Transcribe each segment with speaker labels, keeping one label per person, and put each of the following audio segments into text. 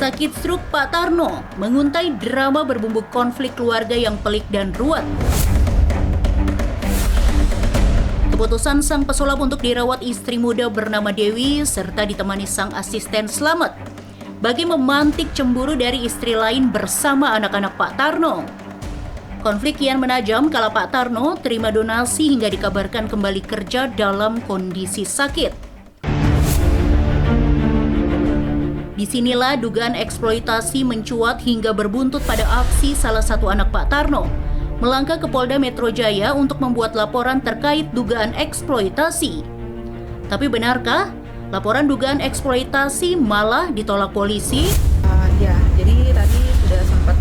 Speaker 1: Sakit stroke Pak Tarno menguntai drama berbumbu konflik keluarga yang pelik dan ruwet. Keputusan sang pesulap untuk dirawat istri muda bernama Dewi serta ditemani sang asisten Slamet bagi memantik cemburu dari istri lain bersama anak-anak Pak Tarno. Konflik kian menajam kala Pak Tarno terima donasi hingga dikabarkan kembali kerja dalam kondisi sakit. Disinilah dugaan eksploitasi mencuat hingga berbuntut pada aksi salah satu anak Pak Tarno melangkah ke Polda Metro Jaya untuk membuat laporan terkait dugaan eksploitasi. Tapi benarkah laporan dugaan eksploitasi malah ditolak polisi?
Speaker 2: Ya, jadi tadi sudah sempat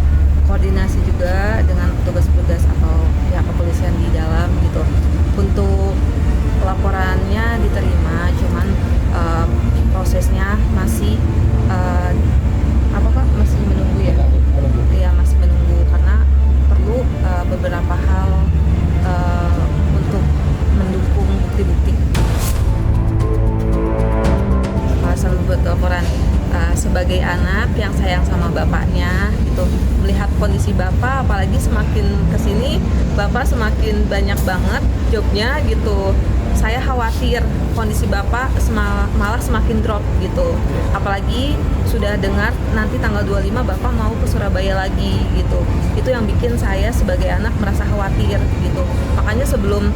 Speaker 2: koordinasi juga dengan petugas-petugas atau pihak kepolisian di dalam gitu. Untuk laporannya diterima, cuman prosesnya masih masih menunggu ya. Ya, masih menunggu karena perlu beberapa hal untuk mendukung bukti-bukti. Alasan buat laporan sebagai anak yang sayang sama bapaknya gitu, melihat kondisi bapak, apalagi semakin kesini bapak semakin banyak banget jobnya gitu. Saya khawatir kondisi bapak malah semakin drop gitu. Apalagi sudah dengar nanti tanggal 25 bapak mau ke Surabaya lagi gitu. Itu yang bikin saya sebagai anak merasa khawatir gitu. Makanya sebelum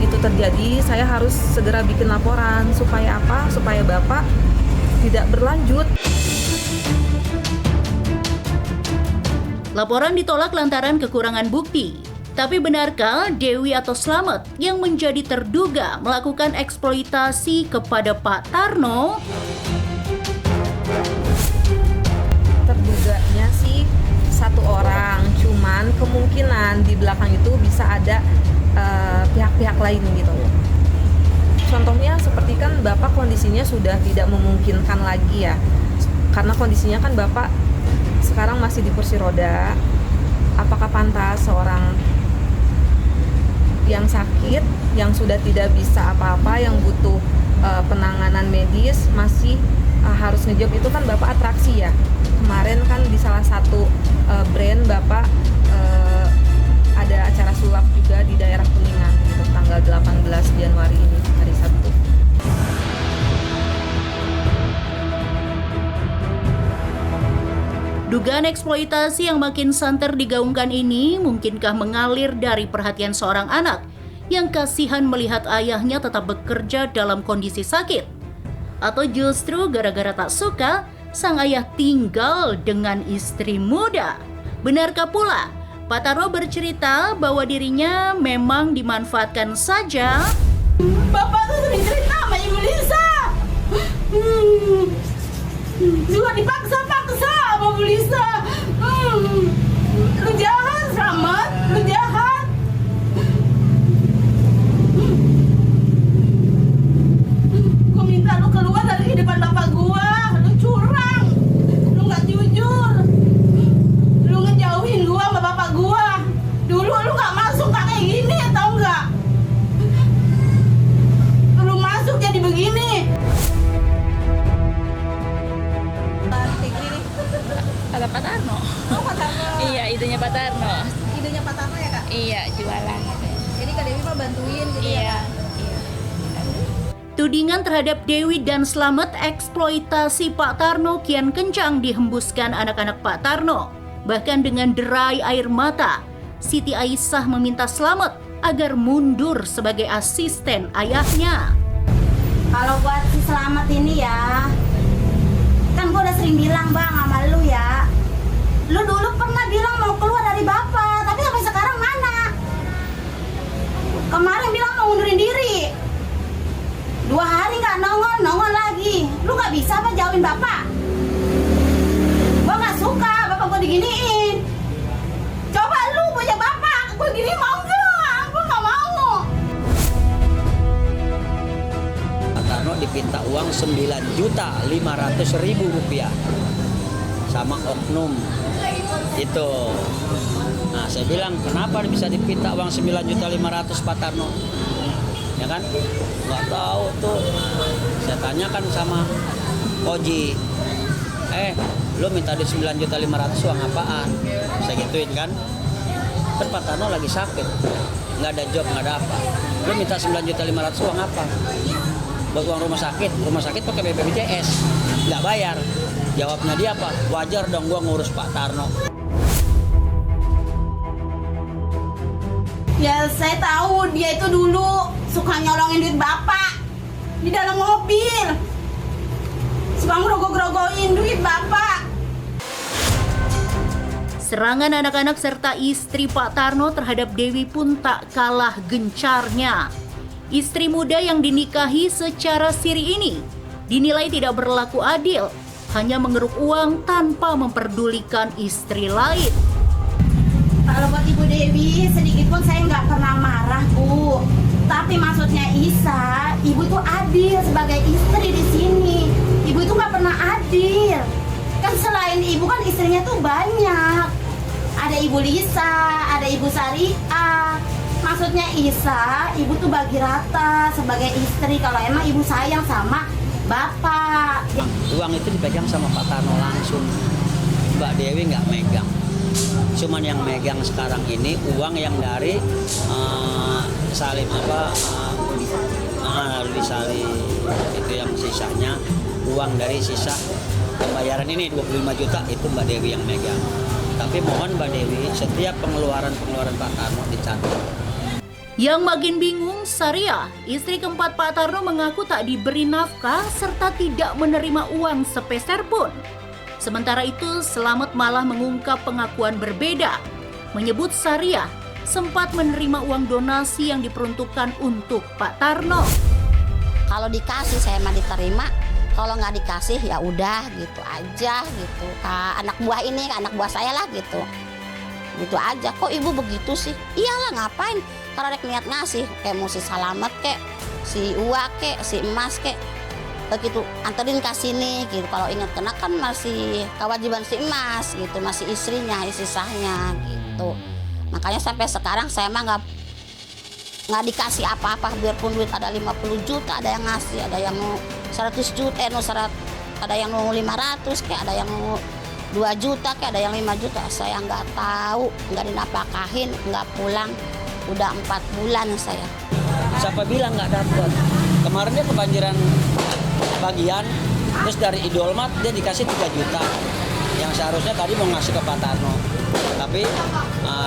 Speaker 2: itu terjadi, saya harus segera bikin laporan supaya apa? Supaya bapak tidak berlanjut.
Speaker 1: Laporan ditolak lantaran kekurangan bukti. Tapi benarkah Dewi atau Slamet yang menjadi terduga melakukan eksploitasi kepada Pak Tarno?
Speaker 2: Terduganya sih satu orang, cuman kemungkinan di belakang itu bisa ada pihak-pihak lain gitu. Contohnya seperti kan bapak kondisinya sudah tidak memungkinkan lagi ya, karena kondisinya kan bapak sekarang masih di kursi roda. Apakah pantas seorang yang sakit, yang sudah tidak bisa apa-apa, yang butuh penanganan medis masih harus ngejob? Itu kan bapak atraksi ya. Kemarin kan di salah satu brand bapak ada acara sulap juga di daerah Kuningan gitu, tanggal 18 Januari ini, hari Sabtu.
Speaker 1: Dugaan eksploitasi yang makin santer digaungkan ini mungkinkah mengalir dari perhatian seorang anak yang kasihan melihat ayahnya tetap bekerja dalam kondisi sakit? Atau justru gara-gara tak suka sang ayah tinggal dengan istri muda? Benarkah pula Pak Tarno bercerita bahwa dirinya memang dimanfaatkan saja?
Speaker 3: Bapak tuh sering cerita sama Ibu Lisa. Juga dipaksa-paksa sama Bu Lisa. Lu jahat, Slamet. Lu jahat. Gua minta lu keluar dari kehidupan bapak gua. Lu curang. Lu gak jujur. Lu ngejauhin gua sama bapak gua. Dulu lu gak masuk kayak gini, tau gak? Lu masuk jadi begini.
Speaker 4: Ada Pak Tarno.
Speaker 3: Oh, Pak Tarno.
Speaker 4: Iya, idenya Pak Tarno.
Speaker 3: Idenya Pak Tarno ya, Kak?
Speaker 4: Iya, jualan.
Speaker 3: Jadi Kak Dewi mah bantuin gitu
Speaker 4: Iya.
Speaker 3: ya, Kak?
Speaker 1: Tudingan terhadap Dewi dan Slamet eksploitasi Pak Tarno kian kencang dihembuskan anak-anak Pak Tarno. Bahkan dengan derai air mata, Siti Aisyah meminta Slamet agar mundur sebagai asisten ayahnya.
Speaker 5: Kalau buat si Slamet ini ya, kan gue udah sering bilang bang sama lu ya, lu dulu pernah bilang mau keluar dari bapak, tapi sampai sekarang mana? Kemarin bilang mau mundurin diri, 2 hari nggak nongol lagi. Lu nggak bisa apa jauhin bapak? Gue nggak suka bapak gue diginiin. Coba lu punya bapak, gue gini mau nggak? Gue nggak mau.
Speaker 6: Pak Tarno dipinta uang 9.500.000 rupiah sama oknum itu. Nah, saya bilang kenapa bisa dipinta uang 9.500.000 Pak Tarno? Ya kan? Nggak tahu tuh. Saya tanyakan sama Koji. Lu minta duit 9.500.000 uang apaan? Saya gituin kan. Kan Pak Tarno lagi sakit, nggak ada job, nggak ada apa. Lu minta 9.500.000 uang apa? Buat uang rumah sakit pakai BPJS, nggak bayar. Jawabnya dia apa? Wajar dong gua ngurus Pak Tarno.
Speaker 5: Ya saya tahu dia itu dulu suka nyolongin duit bapak di dalam mobil. Suka ngerogoh-gerogohin duit bapak.
Speaker 1: Serangan anak-anak serta istri Pak Tarno terhadap Dewi pun tak kalah gencarnya. Istri muda yang dinikahi secara siri ini dinilai tidak berlaku adil, hanya mengeruk uang tanpa memperdulikan istri lain.
Speaker 5: Kalau buat Ibu Dewi, sedikit pun saya nggak pernah marah, Bu. Tapi maksudnya Isa, Ibu tuh adil sebagai istri di sini. Ibu itu nggak pernah adil. Kan selain Ibu kan istrinya tuh banyak. Ada Ibu Lisa, ada Ibu Sariah. Maksudnya Isa, Ibu tuh bagi rata sebagai istri kalau emang Ibu sayang sama Bapak.
Speaker 6: Uang itu dipegang sama Pak Tarno langsung. Mbak Dewi nggak megang. Cuman yang megang sekarang ini uang yang dari Salim Salim itu yang sisanya uang dari sisa pembayaran ini 25 juta itu Mbak Dewi yang megang. Tapi mohon Mbak Dewi setiap pengeluaran Pak Tarno dicatat.
Speaker 1: Yang makin bingung, Saria, istri keempat Pak Tarno mengaku tak diberi nafkah serta tidak menerima uang sepeser pun. Sementara itu, Selamat malah mengungkap pengakuan berbeda, menyebut Saria sempat menerima uang donasi yang diperuntukkan untuk Pak Tarno.
Speaker 7: Kalau dikasih saya mah diterima, kalau nggak dikasih ya udah gitu aja gitu. Anak buah saya lah gitu. Gitu aja. Kok ibu begitu sih? Iyalah ngapain? Kalau ada niat ngasih, kayak mau si Salamet kek, si Uwa kek, si Emas kek. Begitu anterin ke sini gitu. Kalau ingat kena kan masih kewajiban si Emas gitu, masih istrinya, istri sahnya gitu. Makanya sampai sekarang saya mah nggak dikasih apa-apa, biarpun duit ada 50 juta, ada yang ngasih, ada yang mau 100 juta, ada yang mau 500, kayak ada yang mau 2 juta, kayak ada yang 5 juta. Saya nggak tahu, nggak dinapakahin, nggak pulang, udah 4 bulan saya.
Speaker 6: Siapa bilang nggak dapat? Kemarin dia kebanjiran bagian, terus dari Idolmat dia dikasih 3 juta. Yang seharusnya tadi mau ngasih ke Pak Tarno, tapi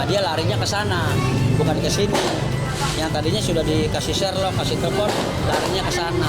Speaker 6: dia larinya ke sana, bukan ke sini. Yang tadinya sudah dikasih Sherlock, kasih telepon, larinya ke sana.